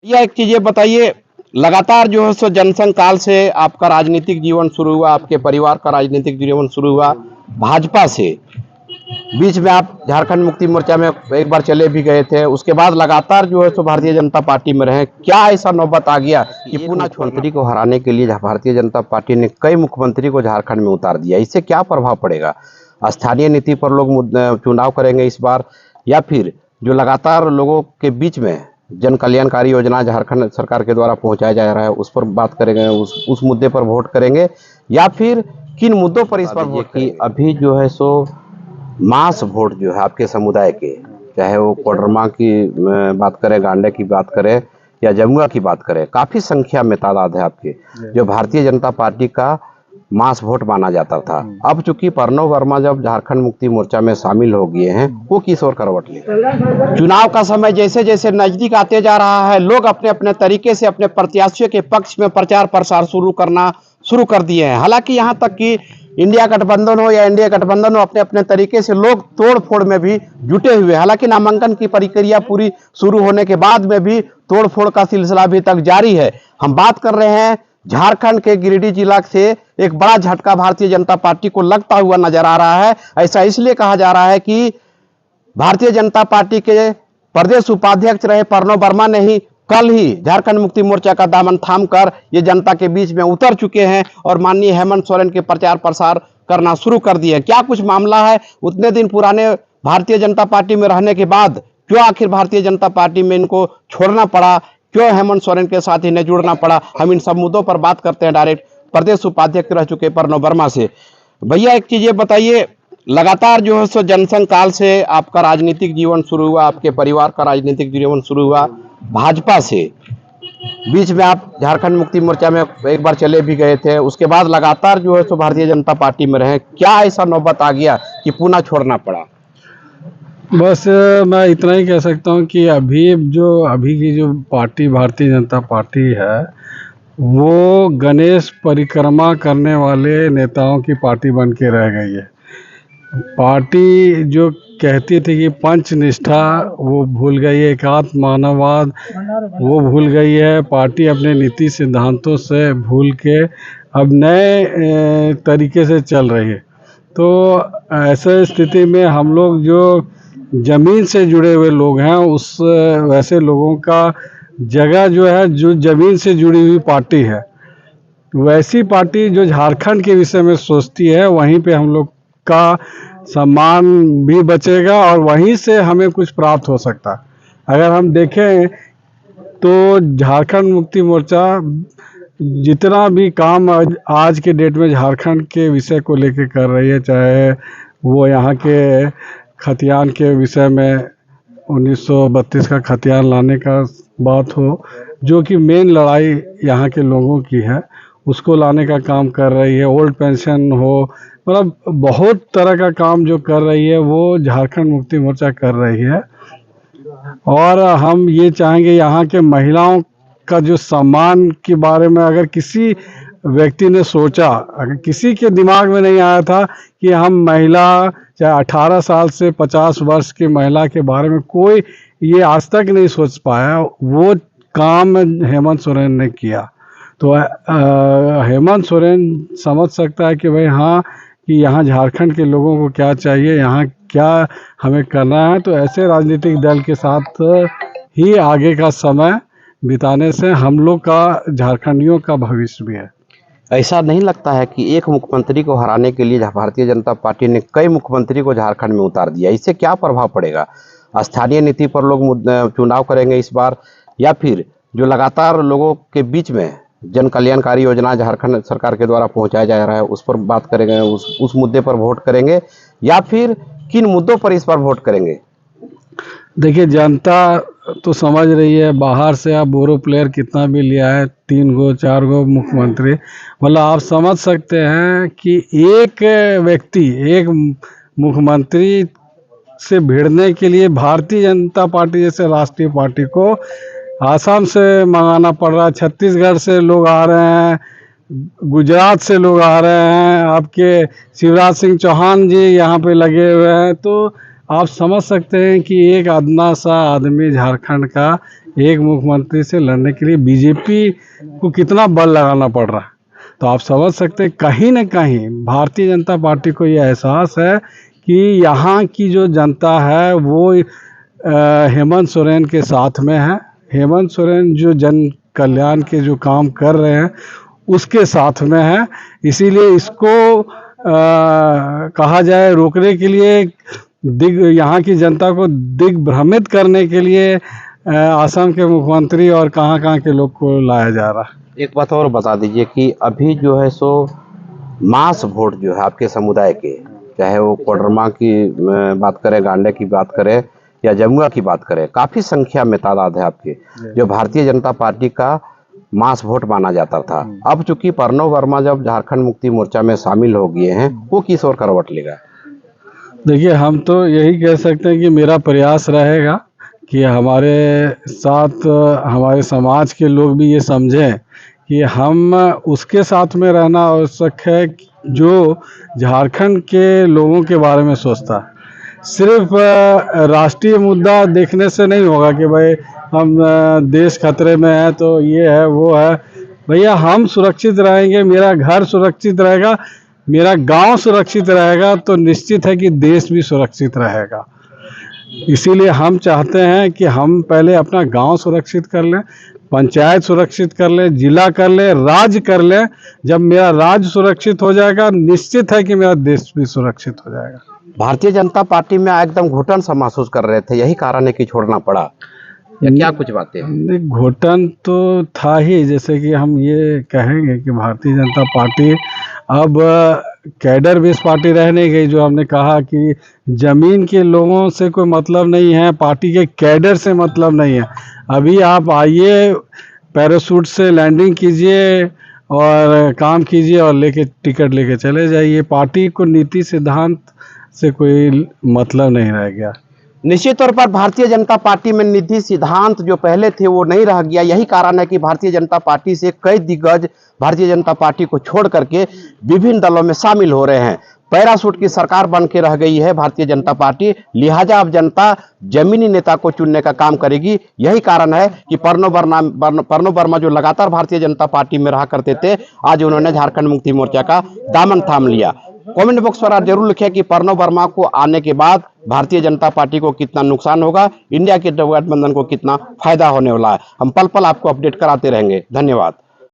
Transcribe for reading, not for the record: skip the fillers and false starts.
भैया एक चीज ये बताइए, लगातार जो है सो जनसंघ काल से आपका राजनीतिक जीवन शुरू हुआ, आपके परिवार का राजनीतिक जीवन शुरू हुआ भाजपा से। बीच में आप झारखंड मुक्ति मोर्चा में एक बार चले भी गए थे, उसके बाद लगातार जो है सो भारतीय जनता पार्टी में रहे। क्या ऐसा नौबत आ गया कि पुनः मुख्यमंत्री को हराने के लिए भारतीय जनता पार्टी ने कई मुख्यमंत्री को झारखंड में उतार दिया? इससे क्या प्रभाव पड़ेगा? स्थानीय नीति पर लोग चुनाव करेंगे इस बार, या फिर जो लगातार लोगों के बीच में जन कल्याणकारी योजना झारखंड सरकार के द्वारा पहुंचाया जा रहा है उस पर बात करेंगे, उस मुद्दे पर वोट करेंगे, या फिर किन मुद्दों पर इस पर वोट करेंगे? अभी जो है सो मास वोट जो है आपके समुदाय के, चाहे वो कोडरमा की बात करें, गांडे की बात करें या जमुआ की बात करें, काफी संख्या में तादाद है आपके, जो भारतीय जनता पार्टी का मास वोट माना जाता था। अब चूंकि प्रणव वर्मा जब झारखंड मुक्ति मोर्चा में शामिल हो गए हैं, वो किस ओर करवट ले? चुनाव का समय जैसे जैसे नजदीक आते जा रहा है, लोग अपने अपने तरीके से अपने प्रत्याशियों के पक्ष में प्रचार प्रसार शुरू कर दिए हैं। हालांकि यहाँ तक कि इंडिया गठबंधन हो या एनडीए गठबंधन हो, अपने अपने तरीके से लोग तोड़ फोड़ में भी जुटे हुए। हालांकि नामांकन की प्रक्रिया पूरी शुरू होने के बाद में भी तोड़ फोड़ का सिलसिला अभी तक जारी है। हम बात कर रहे हैं झारखंड के गिरिडीह जिला से एक बड़ा झटका भारतीय जनता पार्टी को लगता हुआ नजर आ रहा है। ऐसा इसलिए कहा जा रहा है कि भारतीय जनता पार्टी के प्रदेश उपाध्यक्ष रहे प्रणव वर्मा ने ही कल ही झारखंड मुक्ति मोर्चा का दामन थामकर ये जनता के बीच में उतर चुके हैं और माननीय हेमंत सोरेन के प्रचार प्रसार करना शुरू कर दिए। क्या कुछ मामला है? उतने दिन पुराने भारतीय जनता पार्टी में रहने के बाद क्यों आखिर भारतीय जनता पार्टी में इनको छोड़ना पड़ा? क्यों हेमंत सोरेन के साथ इन्हें जुड़ना पड़ा? हम इन सब मुद्दों पर बात करते हैं डायरेक्ट प्रदेश उपाध्यक्ष रह चुके प्रणव वर्मा से। भैया एक चीज ये बताइए, लगातार जो है सो जनसंघ काल से आपका राजनीतिक जीवन शुरू हुआ, आपके परिवार का राजनीतिक जीवन शुरू हुआ भाजपा से। बीच में आप झारखंड मुक्ति मोर्चा में एक बार चले भी गए थे, उसके बाद लगातार जो है सो भारतीय जनता पार्टी में रहे। क्या ऐसा नौबत आ गया कि पुनः छोड़ना पड़ा? बस मैं इतना ही कह सकता हूँ कि अभी की जो पार्टी भारतीय जनता पार्टी है, वो गणेश परिक्रमा करने वाले नेताओं की पार्टी बन के रह गई है। पार्टी जो कहती थी कि पंच निष्ठा, वो भूल गई है। एकात्म मानववाद वो भूल गई है। पार्टी अपने नीति सिद्धांतों से भूल के अब नए तरीके से चल रही है। तो ऐसे स्थिति में हम लोग जो ज़मीन से जुड़े हुए लोग हैं, उस वैसे लोगों का जगह जो है, जो ज़मीन से जुड़ी हुई पार्टी है, वैसी पार्टी जो झारखंड के विषय में सोचती है, वहीं पे हम लोग का सम्मान भी बचेगा और वहीं से हमें कुछ प्राप्त हो सकता है। अगर हम देखें तो झारखंड मुक्ति मोर्चा जितना भी काम आज के डेट में झारखंड के विषय को लेकर कर रही है, चाहे वो यहाँ के खतियान के विषय में 1932 का खतियान लाने का बात हो, जो कि मेन लड़ाई यहाँ के लोगों की है, उसको लाने का काम कर रही है। ओल्ड पेंशन हो, मतलब बहुत तरह का काम जो कर रही है वो झारखंड मुक्ति मोर्चा कर रही है। और हम ये चाहेंगे, यहाँ के महिलाओं का जो सम्मान के बारे में अगर किसी व्यक्ति ने सोचा, अगर किसी के दिमाग में नहीं आया था कि हम महिला, चाहे 18 साल से 50 वर्ष की महिला के बारे में कोई ये आज तक नहीं सोच पाया, वो काम हेमंत सोरेन ने किया। तो हेमंत सोरेन समझ सकता है कि भाई हाँ, कि यहाँ झारखंड के लोगों को क्या चाहिए, यहाँ क्या हमें करना है। तो ऐसे राजनीतिक दल के साथ ही आगे का समय बिताने से हम लोग का, झारखंडियों का भविष्य भी है। ऐसा नहीं लगता है कि एक मुख्यमंत्री को हराने के लिए भारतीय जनता पार्टी ने कई मुख्यमंत्री को झारखंड में उतार दिया? इससे क्या प्रभाव पड़ेगा? स्थानीय नीति पर लोग चुनाव करेंगे इस बार, या फिर जो लगातार लोगों के बीच में जन कल्याणकारी योजना झारखंड सरकार के द्वारा पहुंचाया जा रहा है उस पर बात करेंगे, उस मुद्दे पर वोट करेंगे, या फिर किन मुद्दों पर इस पर वोट करेंगे? देखिए, जनता तो समझ रही है। बाहर से आप बोरो प्लेयर कितना भी लिया है, 3 गो 4 गो मुख्यमंत्री, मतलब आप समझ सकते हैं कि एक व्यक्ति, एक मुख्यमंत्री से भिड़ने के लिए भारतीय जनता पार्टी जैसे राष्ट्रीय पार्टी को आसाम से मंगाना पड़ रहा है। छत्तीसगढ़ से लोग आ रहे हैं, गुजरात से लोग आ रहे हैं, आपके शिवराज सिंह चौहान जी यहाँ पे लगे हुए हैं। तो आप समझ सकते हैं कि एक अदना सा आदमी झारखंड का एक मुख्यमंत्री से लड़ने के लिए बीजेपी को कितना बल लगाना पड़ रहा है। तो आप समझ सकते हैं कहीं ना कहीं भारतीय जनता पार्टी को ये एहसास है कि यहाँ की जो जनता है वो हेमंत सोरेन के साथ में है। हेमंत सोरेन जो जन कल्याण के जो काम कर रहे हैं उसके साथ में है। इसीलिए इसको कहा जाए रोकने के लिए यहाँ की जनता को दिग्भ्रमित करने के लिए असम के मुख्यमंत्री और कहाँ के लोग को लाया जा रहा है। एक बात और बता दीजिए कि अभी जो है सो मास वोट जो है आपके समुदाय के, चाहे वो कोडरमा की बात करें, गांडे की बात करें या जमुआ की बात करें, काफ़ी संख्या में तादाद है आपके जो भारतीय जनता पार्टी का मास वोट माना जाता था। अब चूंकि प्रणव वर्मा जब झारखंड मुक्ति मोर्चा में शामिल हो गए हैं, वो किस ओर करवट लेगा? देखिए, हम तो यही कह सकते हैं कि मेरा प्रयास रहेगा कि हमारे साथ हमारे समाज के लोग भी ये समझें कि हम उसके साथ में रहना आवश्यक है जो झारखंड के लोगों के बारे में सोचता है। सिर्फ राष्ट्रीय मुद्दा देखने से नहीं होगा कि भाई हम देश खतरे में है तो ये है वो है। भैया, हम सुरक्षित रहेंगे, मेरा घर सुरक्षित रहेगा, मेरा गांव सुरक्षित रहेगा तो निश्चित है कि देश भी सुरक्षित रहेगा। इसीलिए हम चाहते हैं कि हम पहले अपना गांव सुरक्षित कर लें, पंचायत सुरक्षित कर लें, जिला कर लें, राज्य कर लें। जब मेरा राज्य सुरक्षित हो जाएगा, निश्चित है कि मेरा देश भी सुरक्षित हो जाएगा। भारतीय जनता पार्टी में एकदम घुटन सा महसूस कर रहे थे, यही कारण है कि छोड़ना पड़ा, या क्या कुछ बातें हैं? घुटन तो था ही। जैसे कि हम ये कहेंगे कि भारतीय जनता पार्टी अब कैडर बेस पार्टी रह नहीं गई। जो हमने कहा कि जमीन के लोगों से कोई मतलब नहीं है, पार्टी के कैडर से मतलब नहीं है। अभी आप आइए, पैराशूट से लैंडिंग कीजिए और काम कीजिए और लेके टिकट लेके चले जाइए। पार्टी को नीति सिद्धांत से कोई मतलब नहीं रह गया। निश्चित तौर पर भारतीय जनता पार्टी में नीति सिद्धांत जो पहले थे वो नहीं रह गया। यही कारण है कि भारतीय जनता पार्टी से कई दिग्गज भारतीय जनता पार्टी को छोड़ करके विभिन्न दलों में शामिल हो रहे हैं। पैराशूट की सरकार बन के रह गई है भारतीय जनता पार्टी, लिहाजा अब जनता जमीनी नेता को चुनने का काम करेगी। यही कारण है कि प्रणव वर्मा जो लगातार भारतीय जनता पार्टी में रहा करते थे, आज उन्होंने झारखंड मुक्ति मोर्चा का दामन थाम लिया। कमेंट बॉक्स पर आप जरूर लिखें कि प्रणव वर्मा को आने के बाद भारतीय जनता पार्टी को कितना नुकसान होगा, इंडिया के गठबंधन को कितना फायदा होने वाला है। हम पल पल आपको अपडेट कराते रहेंगे। धन्यवाद।